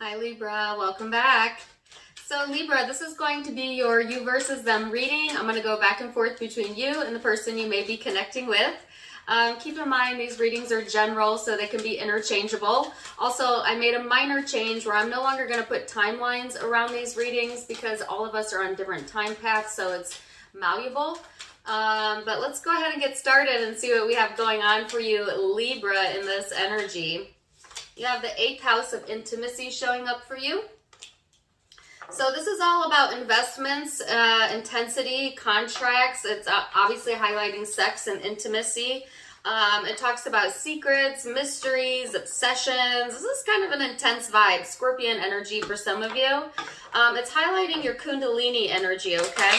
Hi Libra, welcome back. So Libra, this is going to be your you versus them reading. I'm going to go back and forth between you and the person you may be connecting with. Keep in mind these readings are general, so they can be interchangeable. Also, I made a minor change where I'm no longer going to put timelines around these readings because all of us are on different time paths, so it's malleable. But let's go ahead and get started and see what we have going on for you, Libra, in this energy. You have the 8th house of intimacy showing up for you. So this is all about investments, intensity, contracts. It's obviously highlighting sex and intimacy. It talks about secrets, mysteries, obsessions. This is kind of an intense vibe, Scorpion energy for some of you. It's highlighting your Kundalini energy, okay?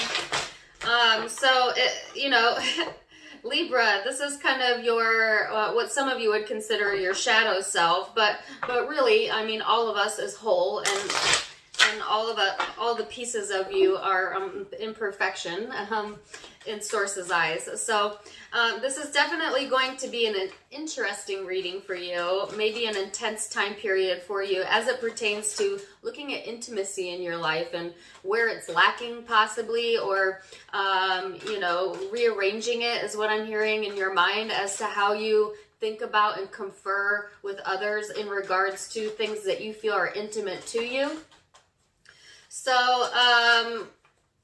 Libra, this is kind of your, what some of you would consider your shadow self, but really, I mean, all of us is whole, and all the pieces of you are imperfection in Source's eyes. So this is definitely going to be an interesting reading for you, maybe an intense time period for you as it pertains to looking at intimacy in your life and where it's lacking possibly, or rearranging it is what I'm hearing in your mind as to how you think about and confer with others in regards to things that you feel are intimate to you. So,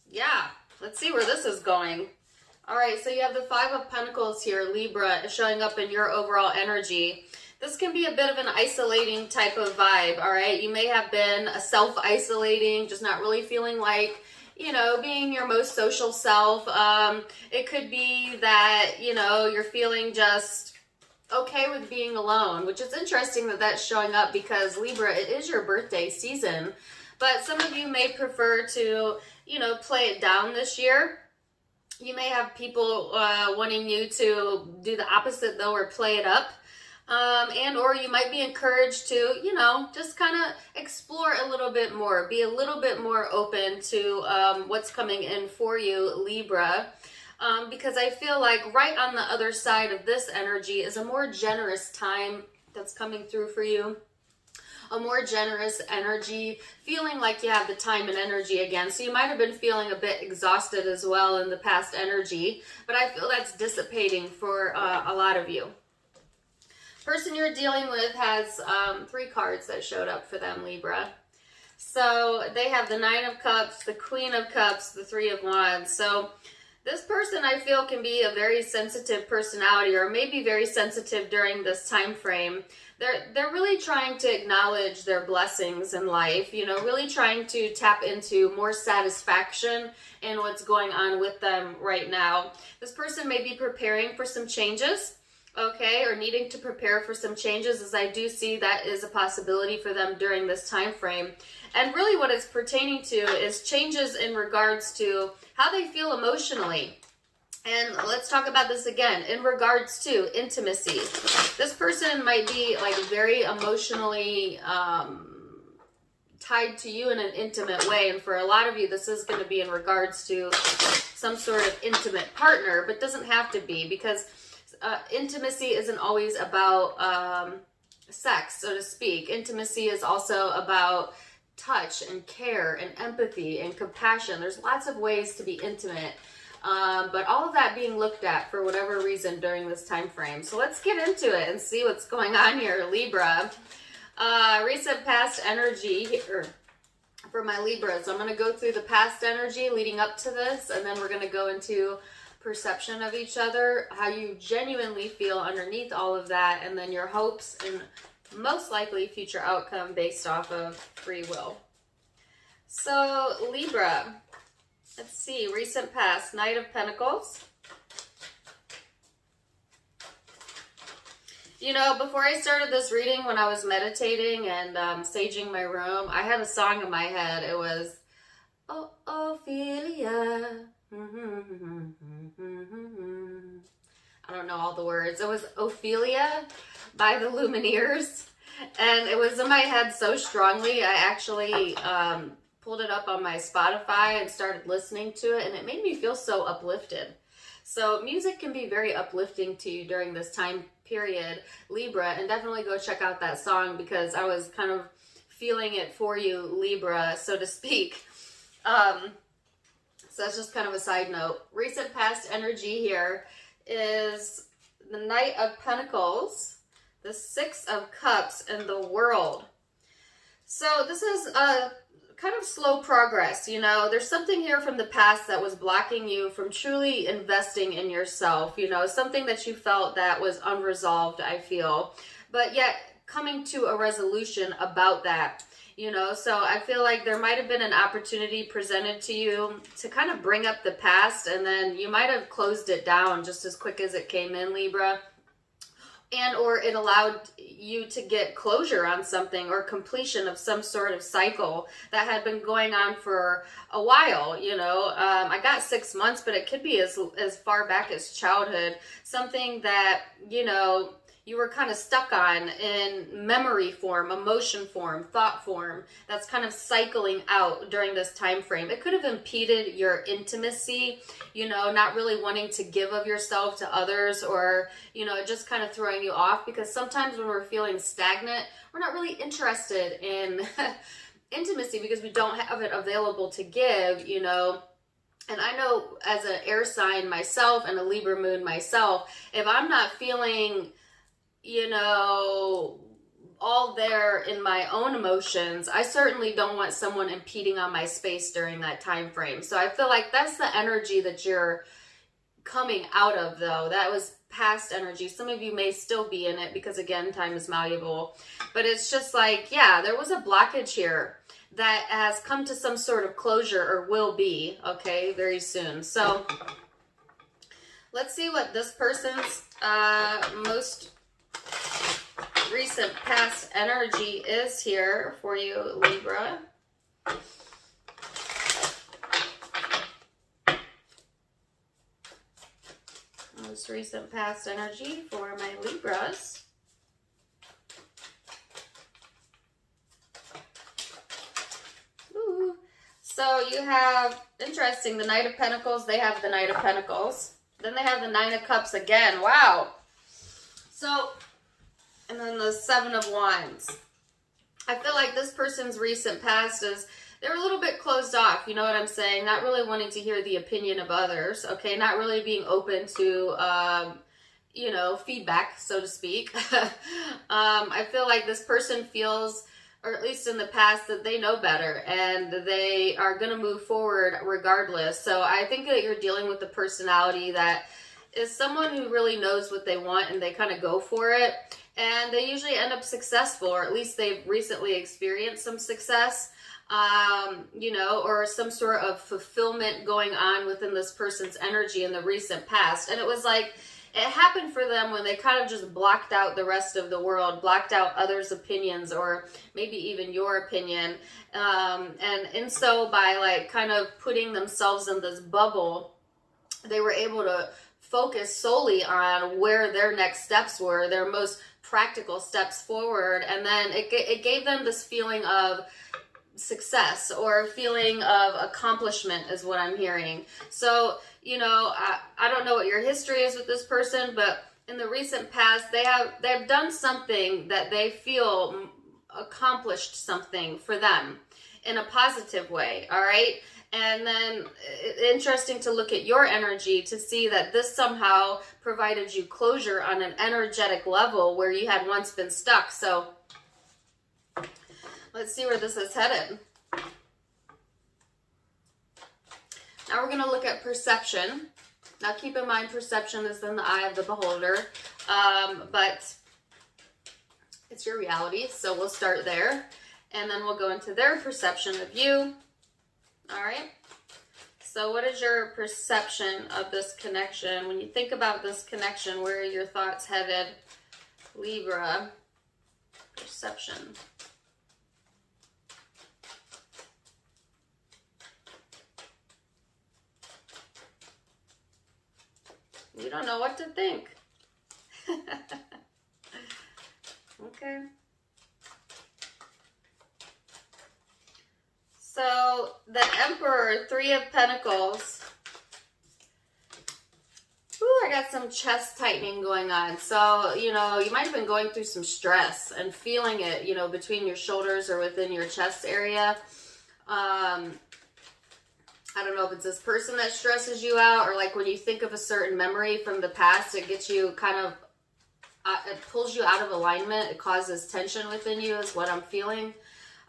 yeah, let's see where this is going. All right, so you have the 5 of Pentacles here, Libra, showing up in your overall energy. This can be a bit of an isolating type of vibe, all right? You may have been self-isolating, just not really feeling like, being your most social self. It could be that, you're feeling just okay with being alone, which is interesting that that's showing up because, Libra, it is your birthday season. But some of you may prefer to, play it down this year. You may have people wanting you to do the opposite, though, or play it up. Or you might be encouraged to, just kind of explore a little bit more. Be a little bit more open to what's coming in for you, Libra. Because I feel like right on the other side of this energy is a more generous time that's coming through for you. A more generous energy, feeling like you have the time and energy again. So you might have been feeling a bit exhausted as well in the past energy, but I feel that's dissipating for a lot of you. Person you're dealing with has 3 cards that showed up for them, Libra. So they have the 9 of Cups, the Queen of Cups, the 3 of Wands. So this person, I feel, can be a very sensitive personality, or maybe very sensitive during this time frame. They're really trying to acknowledge their blessings in life, really trying to tap into more satisfaction in what's going on with them right now. This person may be preparing for some changes, okay, or needing to prepare for some changes, as I do see that is a possibility for them during this time frame. And really what it's pertaining to is changes in regards to how they feel emotionally. And let's talk about this again in regards to intimacy. This person might be like very emotionally tied to you in an intimate way. And for a lot of you, this is going to be in regards to some sort of intimate partner, but doesn't have to be, because intimacy isn't always about sex, so to speak. Intimacy is also about touch and care and empathy and compassion. There's lots of ways to be intimate. But all of that being looked at for whatever reason during this time frame. So let's get into it and see what's going on here, Libra. Recent past energy here for my Libras. I'm going to go through the past energy leading up to this, and then we're going to go into perception of each other, how you genuinely feel underneath all of that, and then your hopes and most likely future outcome based off of free will. So Libra, let's see, recent past, Knight of Pentacles. Before I started this reading, when I was meditating and saging my room, I had a song in my head. It was, oh, Ophelia. I don't know all the words. It was Ophelia by the Lumineers. And it was in my head so strongly, I actually pulled it up on my Spotify and started listening to it, and it made me feel so uplifted. So music can be very uplifting to you during this time period, Libra, and definitely go check out that song, because I was kind of feeling it for you, Libra, so to speak. So that's just kind of a side note. Recent past energy here is the Knight of Pentacles, the Six of Cups, and the World. So this is a kind of slow progress, you know. There's something here from the past that was blocking you from truly investing in yourself, you know, something that you felt that was unresolved, I feel. But yet coming to a resolution about that. You know, so I feel like there might have been an opportunity presented to you to kind of bring up the past, and then you might have closed it down just as quick as it came in, Libra. And or it allowed you to get closure on something or completion of some sort of cycle that had been going on for a while, you know. I got 6 months, but it could be as far back as childhood. Something that, you know, you were kind of stuck on in memory form, emotion form, thought form, that's kind of cycling out during this time frame. It could have impeded your intimacy, you know, not really wanting to give of yourself to others, or, you know, just kind of throwing you off, because sometimes when we're feeling stagnant, we're not really interested in intimacy because we don't have it available to give, you know. And I know as an air sign myself and a Libra moon myself, if I'm not feeling, you know, all there in my own emotions, I certainly don't want someone impeding on my space during that time frame. So I feel like that's the energy that you're coming out of, though. That was past energy. Some of you may still be in it because, again, time is malleable. But it's just like, yeah, there was a blockage here that has come to some sort of closure, or will be, okay, very soon. So let's see what this person's most recent past energy is here for you, Libra. Most recent past energy for my Libras. Ooh. So you have, interesting, the Knight of Pentacles. They have the Knight of Pentacles. Then they have the Nine of Cups again. Wow. So, and then the Seven of Wands. I feel like this person's recent past is, they're a little bit closed off, you know what I'm saying? Not really wanting to hear the opinion of others, okay? Not really being open to, you know, feedback, so to speak. I feel like this person feels, or at least in the past, that they know better and they are going to move forward regardless. So I think that you're dealing with a personality that is someone who really knows what they want and they kind of go for it. And they usually end up successful, or at least they've recently experienced some success, you know, or some sort of fulfillment going on within this person's energy in the recent past. And it was like, it happened for them when they kind of just blocked out the rest of the world, blocked out others' opinions, or maybe even your opinion. And so by like kind of putting themselves in this bubble, they were able to focus solely on where their next steps were, their most practical steps forward. And then it gave them this feeling of success, or feeling of accomplishment is what I'm hearing. So, you know, I don't know what your history is with this person, but in the recent past, they've done something that they feel accomplished something for them in a positive way, all right? And then interesting to look at your energy to see that this somehow provided you closure on an energetic level where you had once been stuck. So let's see where this is headed. Now we're going to look at perception. Now keep in mind, perception is in the eye of the beholder, but it's your reality. So we'll start there, and then we'll go into their perception of you. All right. So what is your perception of this connection? When you think about this connection, where are your thoughts headed, Libra? Perception. You don't know what to think. Okay. So the Emperor, Three of Pentacles. Ooh, I got some chest tightening going on. So, you know, you might have been going through some stress and feeling it, you know, between your shoulders or within your chest area. I don't know if it's this person that stresses you out, or like when you think of a certain memory from the past, it gets you kind of, it pulls you out of alignment. It causes tension within you is what I'm feeling.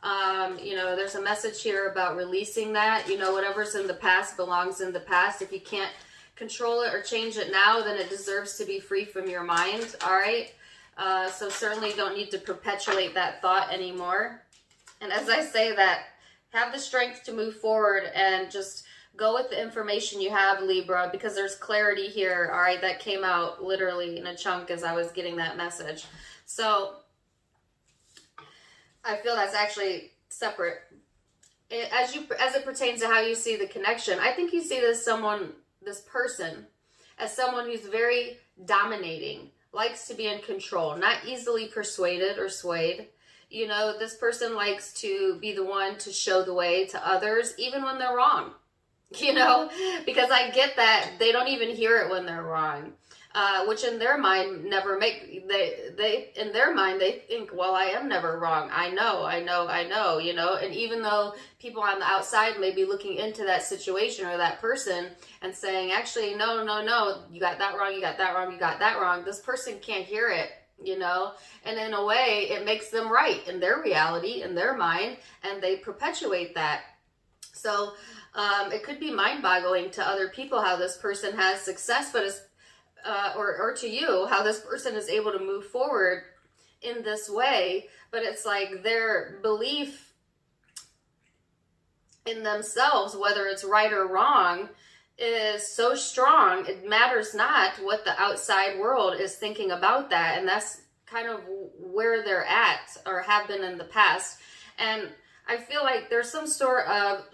You know, there's a message here about releasing that. You know, whatever's in the past belongs in the past. If you can't control it or change it now, then it deserves to be free from your mind. All right. So certainly don't need to perpetuate that thought anymore. And as I say that, have the strength to move forward and just go with the information you have, Libra, because there's clarity here. All right. That came out literally in a chunk as I was getting that message. So I feel that's actually separate. As it pertains to how you see the connection, I think you see this person as someone who's very dominating, likes to be in control, not easily persuaded or swayed. You know, this person likes to be the one to show the way to others, even when they're wrong. You know, because I get that they don't even hear it when they're wrong. Which in their mind in their mind they think, well, I am never wrong. I know, you know. And even though people on the outside may be looking into that situation or that person and saying, actually, no, you got that wrong, you got that wrong, you got that wrong. This person can't hear it, you know. And in a way, it makes them right in their reality, in their mind, and they perpetuate that. So it could be mind-boggling to other people how this person has success, but it's or to you, how this person is able to move forward in this way. But it's like their belief in themselves, whether it's right or wrong, is so strong, it matters not what the outside world is thinking about that. And that's kind of where they're at or have been in the past. And I feel like there's some sort of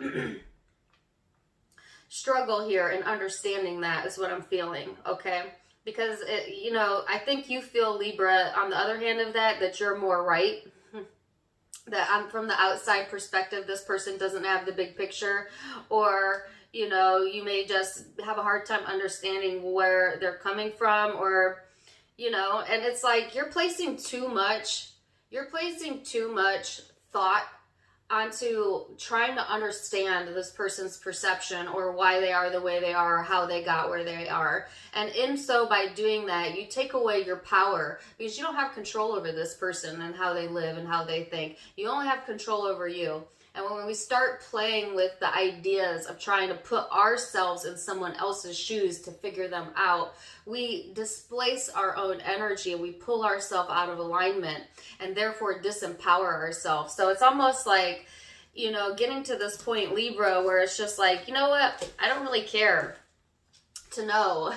struggle here in understanding that is what I'm feeling, okay? Because, you know, I think you feel, Libra, on the other hand of that you're more right. That I'm from the outside perspective, this person doesn't have the big picture. Or, you know, you may just have a hard time understanding where they're coming from. Or, you know, and it's like you're placing too much thought onto trying to understand this person's perception or why they are the way they are, or how they got where they are. And in so by doing that, you take away your power, because you don't have control over this person and how they live and how they think. You only have control over you. And when we start playing with the ideas of trying to put ourselves in someone else's shoes to figure them out, we displace our own energy and we pull ourselves out of alignment and therefore disempower ourselves. So it's almost like, you know, getting to this point, Libra, where it's just like, you know what? I don't really care to know,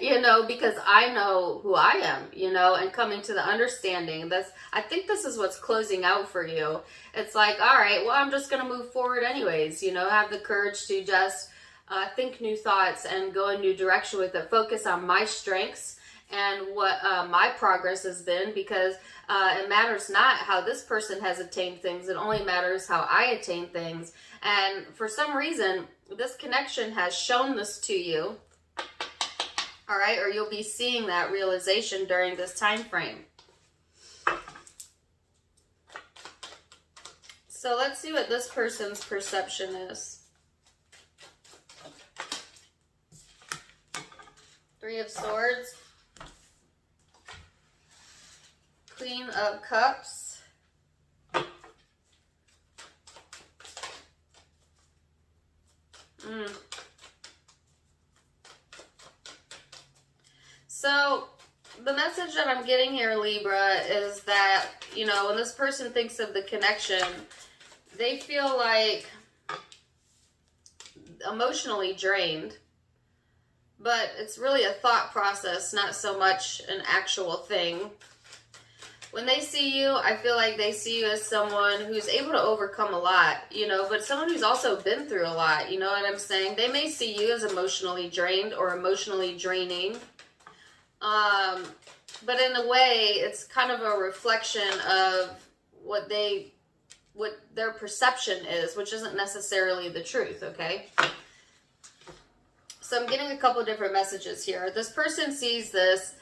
you know, because I know who I am, you know, and coming to the understanding I think this is what's closing out for you. It's like, all right, well, I'm just going to move forward anyways, you know, have the courage to just think new thoughts and go a new direction with it. Focus on my strengths and what my progress has been, because it matters not how this person has attained things. It only matters how I attain things. And for some reason, this connection has shown this to you, all right? Or you'll be seeing that realization during this time frame. So let's see what this person's perception is. Three of Swords. Queen of Cups. So the message that I'm getting here, Libra, is that, you know, when this person thinks of the connection, they feel like emotionally drained, but it's really a thought process, not so much an actual thing. When they see you, I feel like they see you as someone who's able to overcome a lot, you know, but someone who's also been through a lot, you know what I'm saying? They may see you as emotionally drained or emotionally draining. But in a way, it's kind of a reflection of what their perception is, which isn't necessarily the truth, okay? So I'm getting a couple different messages here. This person sees this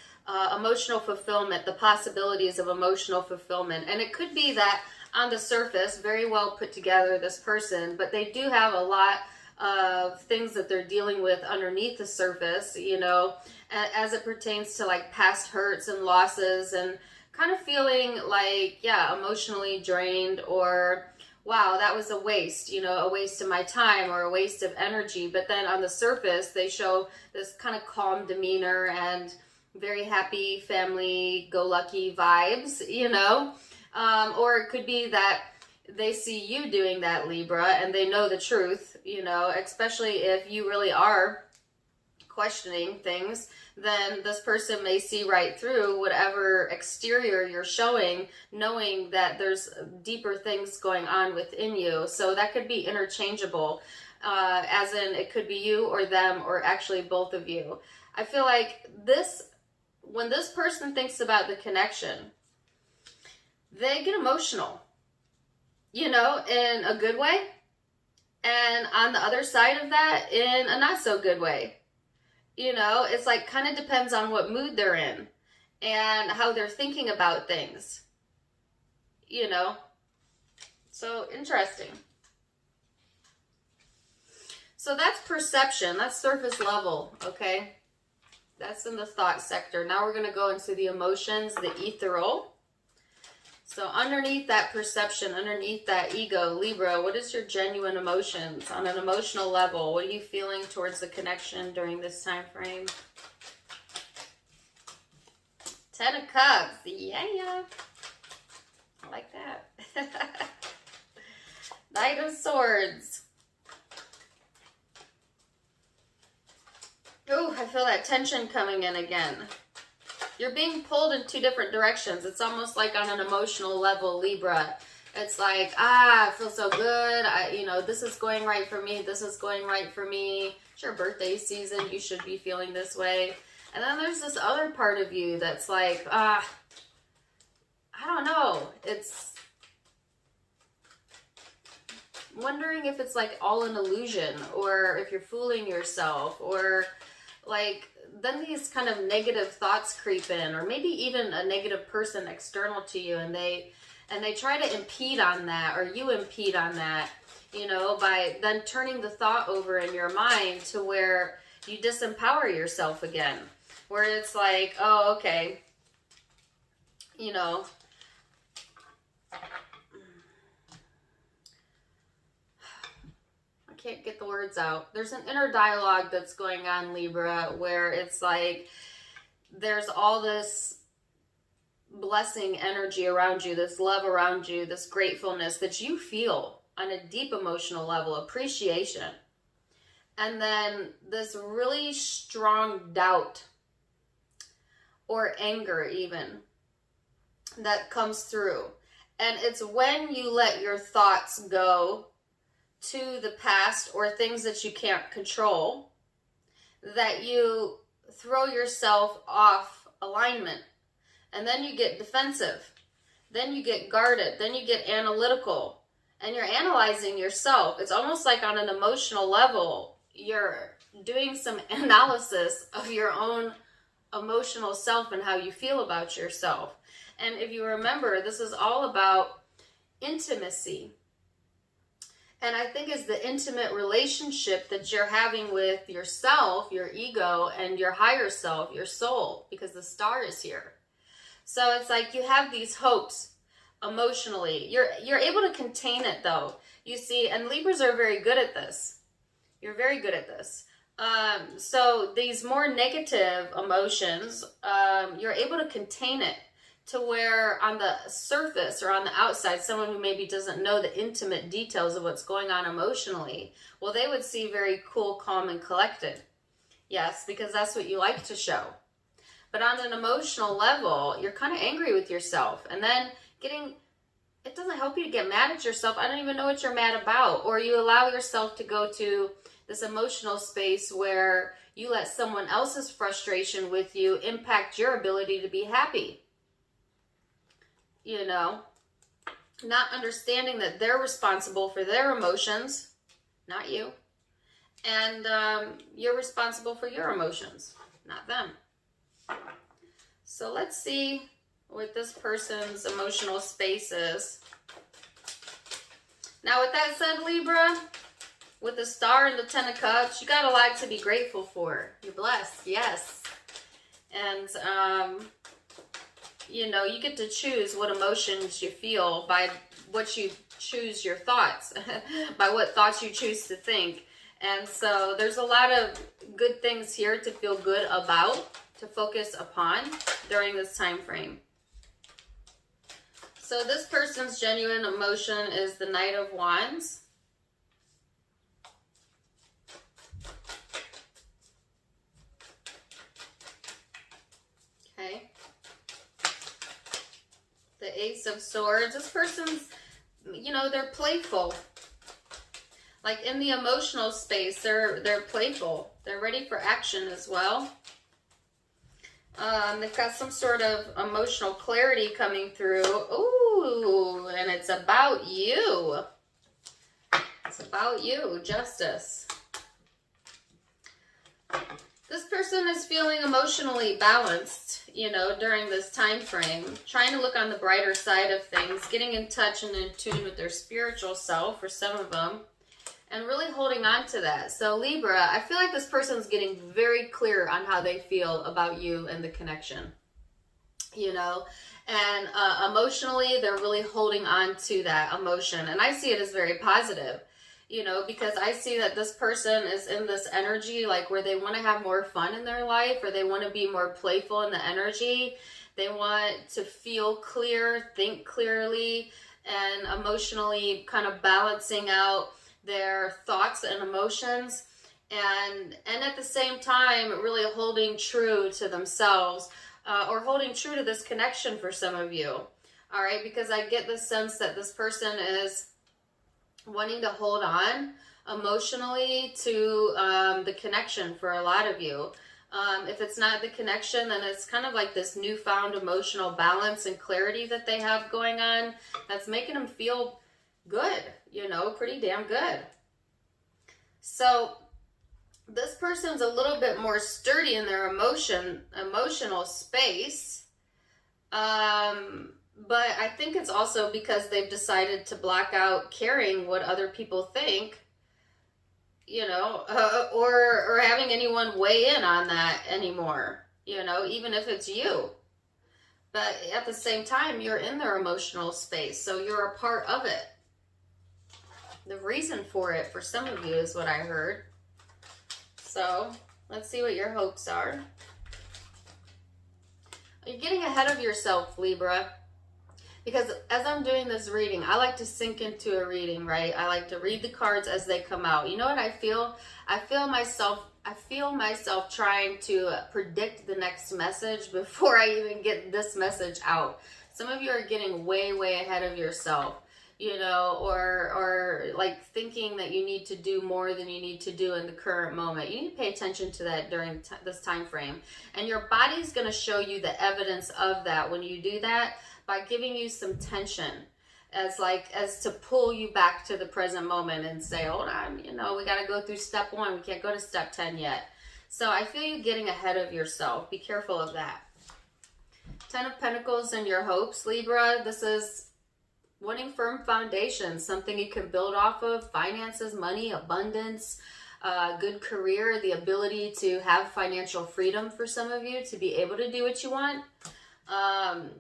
emotional fulfillment, the possibilities of emotional fulfillment. And it could be that on the surface, very well put together, this person, but they do have a lot of things that they're dealing with underneath the surface, you know, as it pertains to like past hurts and losses, and kind of feeling like, yeah, emotionally drained, or wow, that was a waste, you know, a waste of my time or a waste of energy. But then on the surface, they show this kind of calm demeanor and very happy, family, go lucky vibes, you know, or it could be that they see you doing that, Libra, and they know the truth, you know, especially if you really are questioning things, then this person may see right through whatever exterior you're showing, knowing that there's deeper things going on within you. So that could be interchangeable, as in it could be you or them, or actually both of you. I feel like when this person thinks about the connection, they get emotional, you know, in a good way, and on the other side of that, in a not so good way. You know, it's like kind of depends on what mood they're in and how they're thinking about things, you know. So interesting. So that's perception, that's surface level, okay? That's in the thought sector. Now we're going to go into the emotions, the ethereal. So underneath that perception, underneath that ego, Libra, what is your genuine emotions on an emotional level? What are you feeling towards the connection during this time frame? 10 of Cups. Yeah. I like that. Knight of Swords. Oh, I feel that tension coming in again. You're being pulled in two different directions. It's almost like on an emotional level, Libra. It's like, I feel so good. You know, this is going right for me. This is going right for me. It's your birthday season. You should be feeling this way. And then there's this other part of you that's like, I don't know. It's wondering if it's like all an illusion, or if you're fooling yourself, or like then these kind of negative thoughts creep in, or maybe even a negative person external to you, and they try to impede on that, or you impede on that, you know, by then turning the thought over in your mind to where you disempower yourself again, where it's like, oh, okay, you know, can't get the words out. There's an inner dialogue that's going on, Libra, where it's like there's all this blessing energy around you, this love around you, this gratefulness that you feel on a deep emotional level, appreciation. And then this really strong doubt or anger even that comes through. And it's when you let your thoughts go to the past or things that you can't control that you throw yourself off alignment, and then you get defensive, then you get guarded, then you get analytical, and you're analyzing yourself. It's almost like on an emotional level you're doing some analysis of your own emotional self and how you feel about yourself. And if you remember, this is all about intimacy. And I think it's the intimate relationship that you're having with yourself, your ego, and your higher self, your soul, because the star is here. So it's like you have these hopes emotionally. You're able to contain it though. You see, and Libras are very good at this. You're very good at this. So these more negative emotions, you're able to contain it to where on the surface or on the outside, someone who maybe doesn't know the intimate details of what's going on emotionally, well, they would see very cool, calm, and collected. Yes, because that's what you like to show. But on an emotional level, you're kind of angry with yourself. And then it doesn't help you to get mad at yourself. I don't even know what you're mad about. Or you allow yourself to go to this emotional space where you let someone else's frustration with you impact your ability to be happy. You know, not understanding that they're responsible for their emotions, not you. And you're responsible for your emotions, not them. So let's see what this person's emotional space is. Now, with that said, Libra, with the Star and the Ten of Cups, you got a lot to be grateful for. You're blessed, yes. And, you know, you get to choose what emotions you feel by what you choose your thoughts, by what thoughts you choose to think. And so there's a lot of good things here to feel good about, to focus upon during this time frame. So this person's genuine emotion is the Knight of Wands. Okay. The Ace of Swords. This person's, you know, they're playful. Like in the emotional space, they're playful. They're ready for action as well. They've got some sort of emotional clarity coming through. Ooh, and it's about you. It's about you, Justice. This person is feeling emotionally balanced, you know, during this time frame. Trying to look on the brighter side of things. Getting in touch and in tune with their spiritual self for some of them. And really holding on to that. So Libra, I feel like this person's getting very clear on how they feel about you and the connection. You know, and emotionally, they're really holding on to that emotion. And I see it as very positive, you know, because I see that this person is in this energy, like where they want to have more fun in their life, or they want to be more playful in the energy. They want to feel clear, think clearly, and emotionally kind of balancing out their thoughts and emotions, and at the same time really holding true to themselves, or holding true to this connection for some of you. All right, because I get the sense that this person is wanting to hold on emotionally to the connection for a lot of you. If it's not the connection, then it's kind of like this newfound emotional balance and clarity that they have going on that's making them feel good, you know, pretty damn good. So this person's a little bit more sturdy in their emotional space. But I think it's also because they've decided to block out caring what other people think, you know, or having anyone weigh in on that anymore, you know, even if it's you. But at the same time, you're in their emotional space, so you're a part of it. The reason for it, for some of you, is what I heard. So, let's see what your hopes are. You're getting ahead of yourself, Libra. Because as I'm doing this reading, I like to sink into a reading, right? I like to read the cards as they come out. You know what I feel? I feel myself trying to predict the next message before I even get this message out. Some of you are getting way, way ahead of yourself. You know, or like thinking that you need to do more than you need to do in the current moment. You need to pay attention to that during this time frame. And your body's going to show you the evidence of that when you do that by giving you some tension as to pull you back to the present moment and say, hold on, you know, we got to go through step 1. We can't go to step 10 yet. So I feel you getting ahead of yourself. Be careful of that. 10 of Pentacles and your hopes, Libra. This is wanting firm foundations, something you can build off of, finances, money, abundance, good career, the ability to have financial freedom for some of you, to be able to do what you want.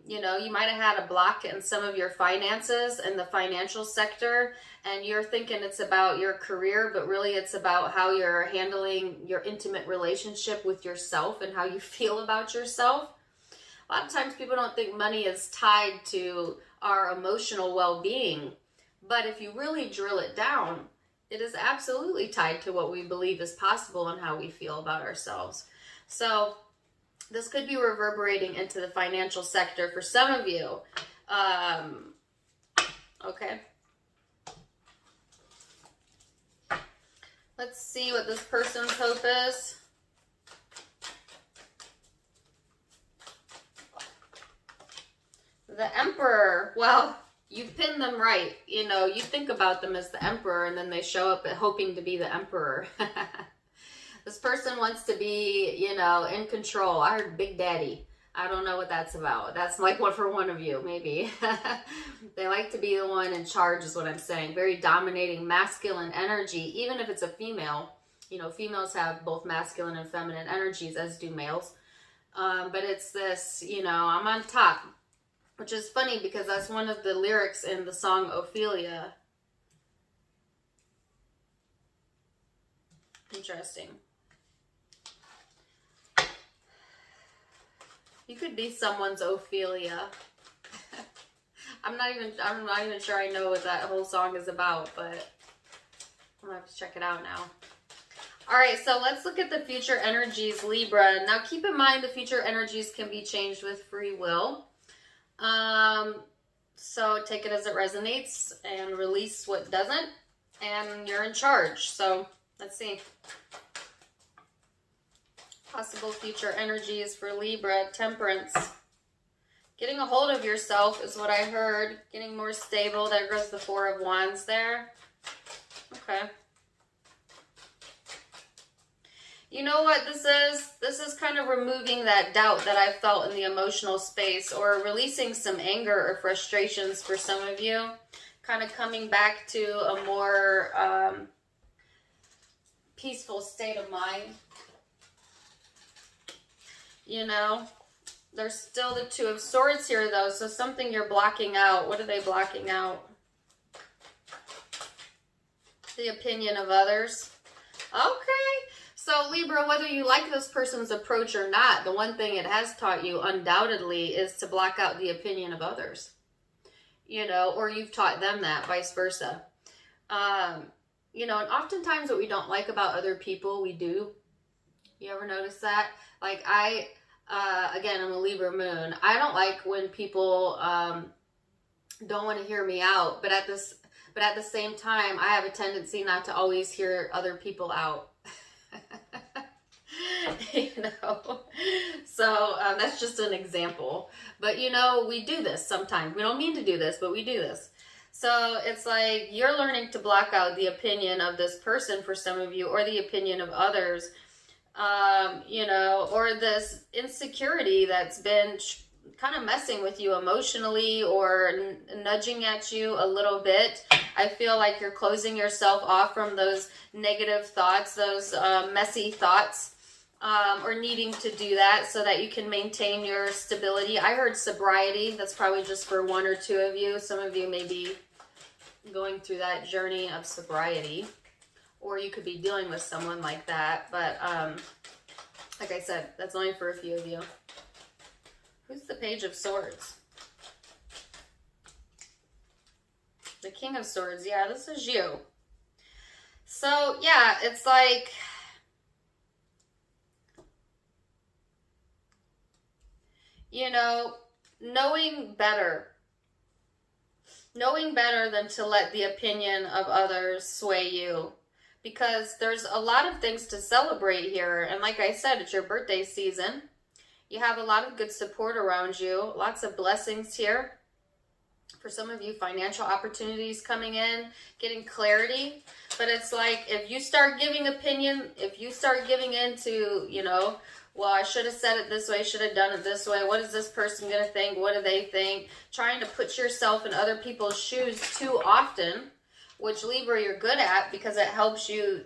You know, you might have had a block in some of your finances in the financial sector, and you're thinking it's about your career, but really it's about how you're handling your intimate relationship with yourself and how you feel about yourself. A lot of times people don't think money is tied to our emotional well-being, but if you really drill it down, it is absolutely tied to what we believe is possible and how we feel about ourselves. So this could be reverberating into the financial sector for some of you. Okay. Let's see what this person's hope is. The Emperor. Well, you pinned playing them right. You know, you think about them as the emperor, and then they show up hoping to be the emperor. This person wants to be, you know, in control. I heard Big Daddy. I don't know what that's about. That's like one for one of you, maybe. They like to be the one in charge is what I'm saying. Very dominating masculine energy, even if it's a female. You know, females have both masculine and feminine energies, as do males. But it's this, you know, I'm on top. Which is funny because that's one of the lyrics in the song Ophelia. Interesting. You could be someone's Ophelia. I'm not even sure I know what that whole song is about, but I'm gonna have to check it out now. All right, so let's look at the future energies, Libra. Now keep in mind the future energies can be changed with free will. So take it as it resonates and release what doesn't, and you're in charge. So let's see. Possible future energies for Libra. Temperance. Getting a hold of yourself is what I heard. Getting more stable. There goes the Four of Wands there. Okay. You know what this is? This is kind of removing that doubt that I felt in the emotional space, or releasing some anger or frustrations for some of you. Kind of coming back to a more peaceful state of mind. You know, there's still the Two of Swords here though, so something you're blocking out. What are they blocking out? The opinion of others. Okay. So Libra, whether you like this person's approach or not, the one thing it has taught you undoubtedly is to block out the opinion of others. You know, or you've taught them that, vice versa. You know, and oftentimes what we don't like about other people, we do. You ever notice that? Like again, I'm a Libra moon. I don't like when people don't want to hear me out, but at the same time, I have a tendency not to always hear other people out. You know, so that's just an example. But you know, we do this sometimes. We don't mean to do this, but we do this. So it's like you're learning to block out the opinion of this person for some of you, or the opinion of others. You know, or this insecurity that's been kind of messing with you emotionally, or nudging at you a little bit. I feel like you're closing yourself off from those negative thoughts, those messy thoughts, or needing to do that so that you can maintain your stability. I heard sobriety. That's probably just for one or two of you. Some of you may be going through that journey of sobriety, or you could be dealing with someone like that. But like I said, that's only for a few of you. Who's the Page of Swords? The King of Swords. Yeah, this is you. So, yeah, it's like, you know, knowing better than to let the opinion of others sway you. Because there's a lot of things to celebrate here. And like I said, it's your birthday season. You have a lot of good support around you. Lots of blessings here. For some of you, financial opportunities coming in, getting clarity. But it's like, if you start giving opinion, if you start giving into, you know, well, I should have said it this way, should have done it this way. What is this person going to think? What do they think? Trying to put yourself in other people's shoes too often, which Libra you're good at because it helps you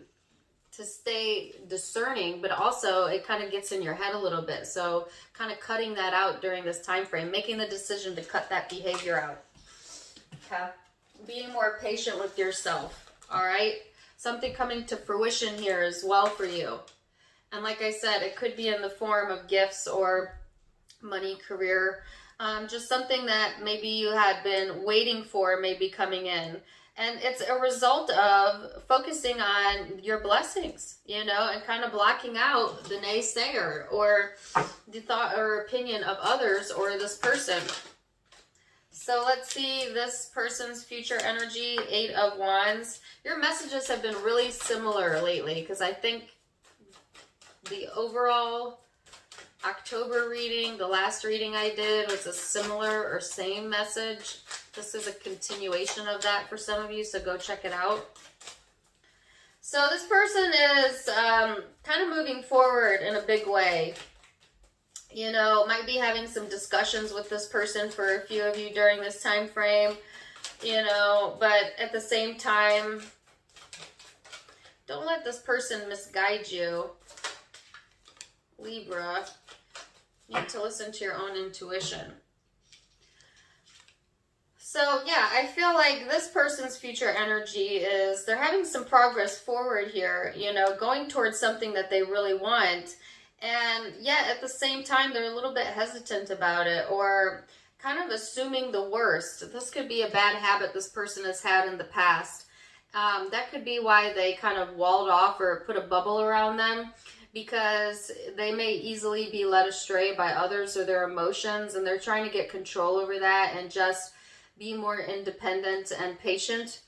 to stay discerning, but also it kind of gets in your head a little bit. So kind of cutting that out during this time frame, making the decision to cut that behavior out. Okay. Being more patient with yourself. All right. Something coming to fruition here as well for you. And like I said, it could be in the form of gifts or money, career, just something that maybe you had been waiting for, maybe coming in. And it's a result of focusing on your blessings, you know, and kind of blocking out the naysayer or the thought or opinion of others or this person. So let's see this person's future energy, 8 of Wands. Your messages have been really similar lately because I think the overall October reading, the last reading I did, was a similar or same message. This is a continuation of that for some of you, so go check it out. So this person is kind of moving forward in a big way. You know, might be having some discussions with this person for a few of you during this time frame, you know, but at the same time, don't let this person misguide you, Libra. You need to listen to your own intuition. So yeah, I feel like this person's future energy is they're having some progress forward here, you know, going towards something that they really want. And yet at the same time, they're a little bit hesitant about it, or kind of assuming the worst. This could be a bad habit this person has had in the past. That could be why they kind of walled off or put a bubble around them, because they may easily be led astray by others or their emotions, and they're trying to get control over that and just be more independent and patient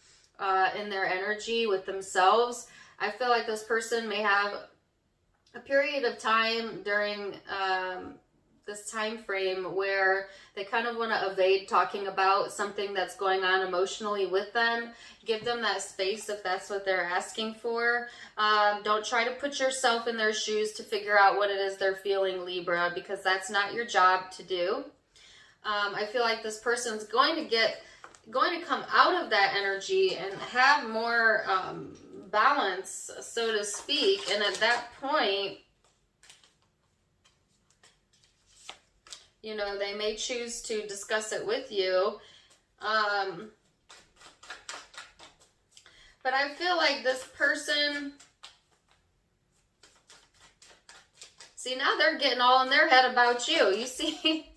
in their energy with themselves. I feel like this person may have a period of time during this time frame where they kind of want to evade talking about something that's going on emotionally with them. Give them that space if that's what they're asking for. Don't try to put yourself in their shoes to figure out what it is they're feeling, Libra, because that's not your job to do. I feel like this person's going to come out of that energy and have more balance, so to speak. And at that point, you know, they may choose to discuss it with you. But I feel like this person, see, now they're getting all in their head about you, you see?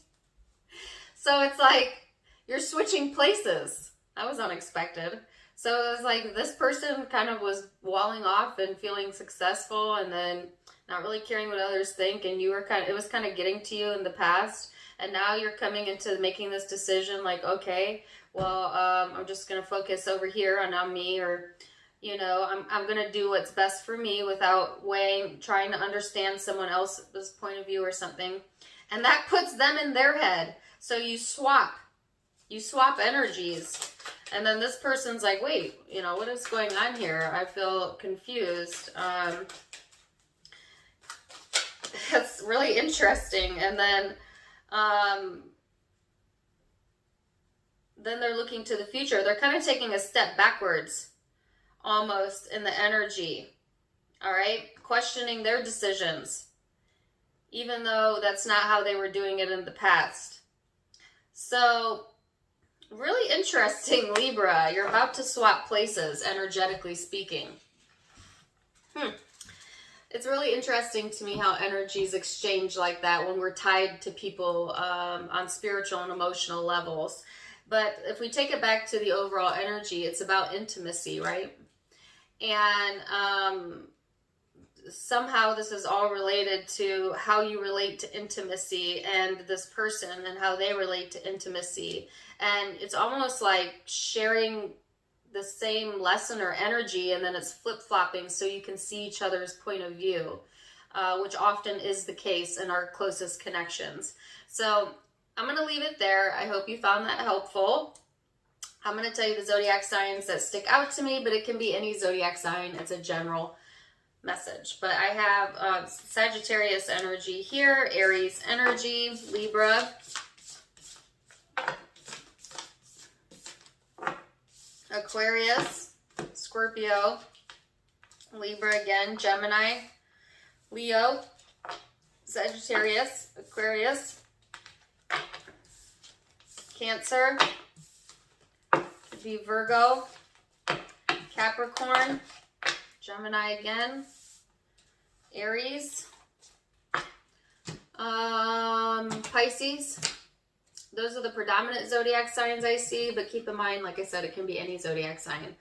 So it's like you're switching places. That was unexpected. So it was like this person kind of was walling off and feeling successful, and then not really caring what others think, and you were it was kind of getting to you in the past, and now you're coming into making this decision like, okay, well, I'm just going to focus over here on me, or, you know, I'm going to do what's best for me without trying to understand someone else's point of view or something. And that puts them in their head. So you swap energies. And then this person's like, wait, you know, what is going on here? I feel confused. That's really interesting. And then they're looking to the future. They're kind of taking a step backwards almost in the energy. All right? Questioning their decisions, even though that's not how they were doing it in the past. So really interesting, Libra. You're about to swap places, energetically speaking. It's really interesting to me how energies exchange like that when we're tied to people on spiritual and emotional levels. But if we take it back to the overall energy, it's about intimacy, right? And somehow this is all related to how you relate to intimacy and this person and how they relate to intimacy. And it's almost like sharing the same lesson or energy, and then it's flip-flopping so you can see each other's point of view, which often is the case in our closest connections. So I'm going to leave it there. I hope you found that helpful. I'm going to tell you the zodiac signs that stick out to me, but it can be any zodiac sign. It's a general message. But I have Sagittarius energy here, Aries energy, Libra, Aquarius, Scorpio, Libra again, Gemini, Leo, Sagittarius, Aquarius, Cancer, could be Virgo, Capricorn, Gemini again, Aries, Pisces. Those are the predominant zodiac signs I see, but keep in mind, like I said, it can be any zodiac sign.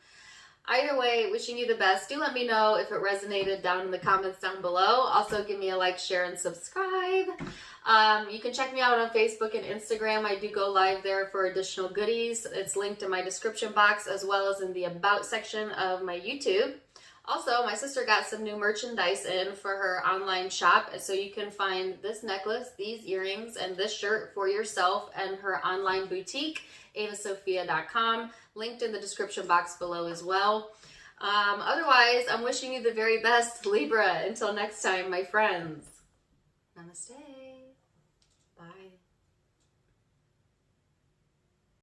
Either way, wishing you the best. Do let me know if it resonated down in the comments down below. Also, give me a like, share, and subscribe. You can check me out on Facebook and Instagram. I do go live there for additional goodies. It's linked in my description box as well as in the About section of my YouTube. Also, my sister got some new merchandise in for her online shop, so you can find this necklace, these earrings, and this shirt for yourself and her online boutique, avasophia.com, linked in the description box below as well. Otherwise, I'm wishing you the very best, Libra. Until next time, my friends. Namaste.